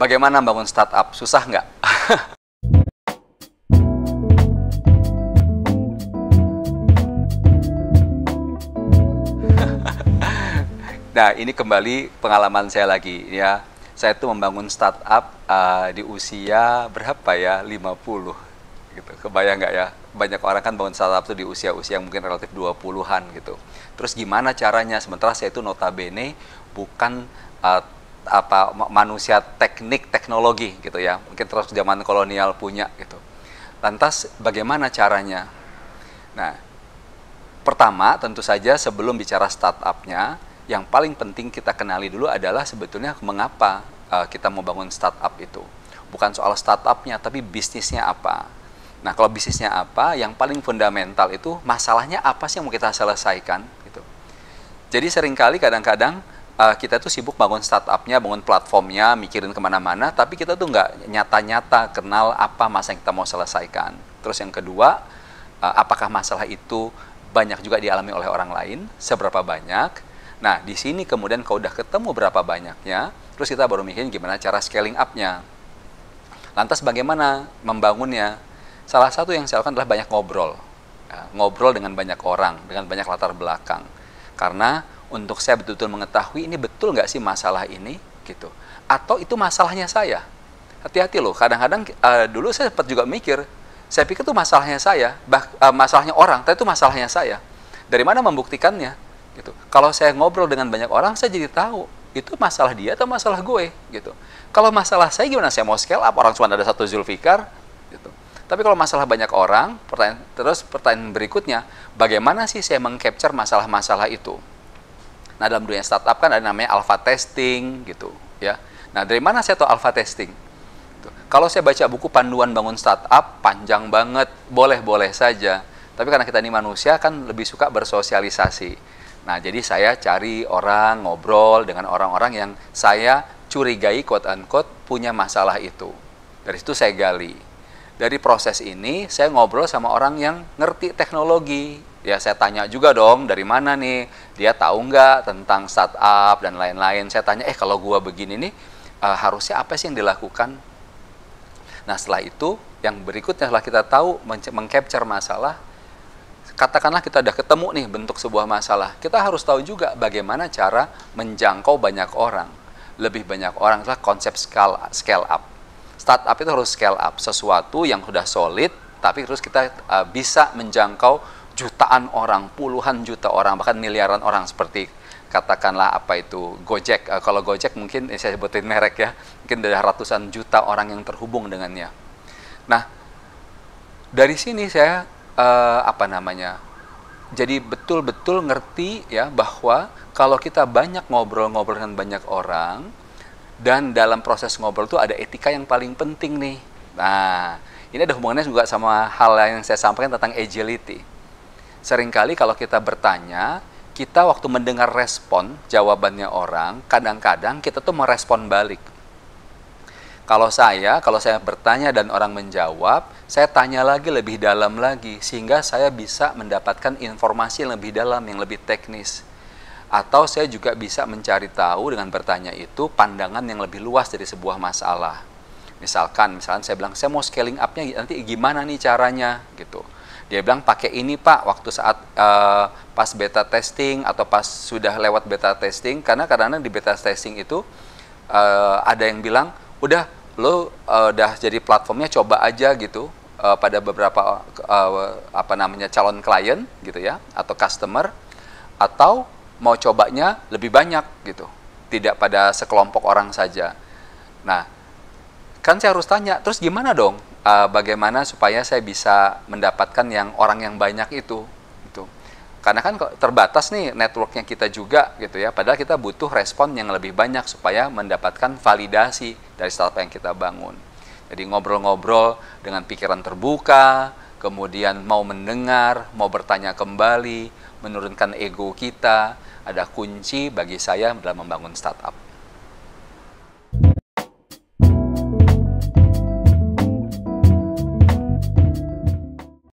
Bagaimana bangun startup? Susah nggak? Nah, ini kembali pengalaman saya lagi ya. Saya tuh membangun startup di usia berapa ya? 50 gitu. Kebayang nggak ya? Banyak orang kan bangun startup tuh di usia-usia yang mungkin relatif 20-an gitu. Terus gimana caranya? Sementara saya itu notabene bukan manusia teknik teknologi gitu ya. Mungkin terus zaman kolonial punya gitu. Lantas bagaimana caranya? Nah, pertama tentu saja sebelum bicara startupnya, yang paling penting kita kenali dulu adalah sebetulnya mengapa kita mau bangun startup itu. Bukan soal startupnya, tapi bisnisnya apa. Nah, kalau bisnisnya apa, yang paling fundamental itu masalahnya apa sih yang mau kita selesaikan gitu. Jadi seringkali kadang-kadang kita tuh sibuk bangun startupnya, bangun platformnya, mikirin kemana-mana, tapi kita tuh nggak nyata-nyata kenal apa masalah yang kita mau selesaikan. Terus yang kedua, apakah masalah itu banyak juga dialami oleh orang lain, seberapa banyak. Nah, di sini kemudian kalau udah ketemu berapa banyaknya, terus kita baru mikirin gimana cara scaling up-nya. Lantas bagaimana membangunnya? Salah satu yang saya lakukan adalah banyak ngobrol. Ya, ngobrol dengan banyak orang, dengan banyak latar belakang. Karena untuk saya betul-betul mengetahui ini betul nggak sih masalah ini, gitu. Atau itu masalahnya saya. Hati-hati loh, kadang-kadang dulu saya sempat juga mikir, saya pikir itu masalahnya saya, masalahnya orang, tapi itu masalahnya saya. Dari mana membuktikannya? Gitu. Kalau saya ngobrol dengan banyak orang, saya jadi tahu itu masalah dia atau masalah gue. Gitu. Kalau masalah saya gimana? Saya mau scale up, orang cuma ada satu Zulfikar. Gitu. Tapi kalau masalah banyak orang, pertanyaan berikutnya, bagaimana sih saya meng-capture masalah-masalah itu? Nah, dalam dunia startup kan ada namanya alpha testing, gitu. Ya. Nah, dari mana saya tahu alpha testing? Gitu. Kalau saya baca buku panduan bangun startup, panjang banget, boleh-boleh saja. Tapi karena kita ini manusia kan lebih suka bersosialisasi. Nah, jadi saya cari orang, ngobrol dengan orang-orang yang saya curigai, quote-unquote, punya masalah itu. Dari situ saya gali. Dari proses ini, saya ngobrol sama orang yang ngerti teknologi. Ya, saya tanya juga dong, dari mana nih? Dia tahu nggak tentang startup dan lain-lain. Saya tanya, kalau gua begini nih, harusnya apa sih yang dilakukan? Nah, setelah itu, yang berikutnya setelah kita tahu, meng-capture masalah, katakanlah kita udah ketemu nih bentuk sebuah masalah, kita harus tahu juga bagaimana cara menjangkau banyak orang. Lebih banyak orang adalah konsep scale up. Startup itu harus scale up, sesuatu yang sudah solid, tapi terus kita bisa menjangkau jutaan orang, puluhan juta orang, bahkan miliaran orang seperti katakanlah apa itu Gojek. Kalau Gojek mungkin saya sebutin merek ya, mungkin ada ratusan juta orang yang terhubung dengannya. Nah, dari sini saya jadi betul-betul ngerti ya bahwa kalau kita banyak ngobrol-ngobrol dengan banyak orang dan dalam proses ngobrol itu ada etika yang paling penting nih. Nah, ini ada hubungannya juga sama hal yang saya sampaikan tentang agility. Seringkali kalau kita bertanya, kita waktu mendengar respon jawabannya orang, kadang-kadang kita tuh merespon balik. Kalau saya bertanya dan orang menjawab, saya tanya lagi lebih dalam lagi, sehingga saya bisa mendapatkan informasi yang lebih dalam, yang lebih teknis. Atau saya juga bisa mencari tahu dengan bertanya itu pandangan yang lebih luas dari sebuah masalah. Misalkan saya bilang, saya mau scaling up-nya nanti gimana nih caranya, gitu. Dia bilang, pakai ini Pak, waktu saat pas beta testing atau pas sudah lewat beta testing, karena kadang-kadang di beta testing itu ada yang bilang, udah lo udah jadi platformnya coba aja gitu pada beberapa calon klien gitu ya atau customer, atau mau cobanya lebih banyak gitu, tidak pada sekelompok orang saja. Nah, kan saya harus tanya, terus gimana dong bagaimana supaya saya bisa mendapatkan yang orang yang banyak itu gitu. Karena kan terbatas nih networknya kita juga gitu ya. Padahal kita butuh respon yang lebih banyak supaya mendapatkan validasi dari startup yang kita bangun. Jadi ngobrol-ngobrol dengan pikiran terbuka, kemudian mau mendengar, mau bertanya kembali, menurunkan ego kita, ada kunci bagi saya dalam membangun startup.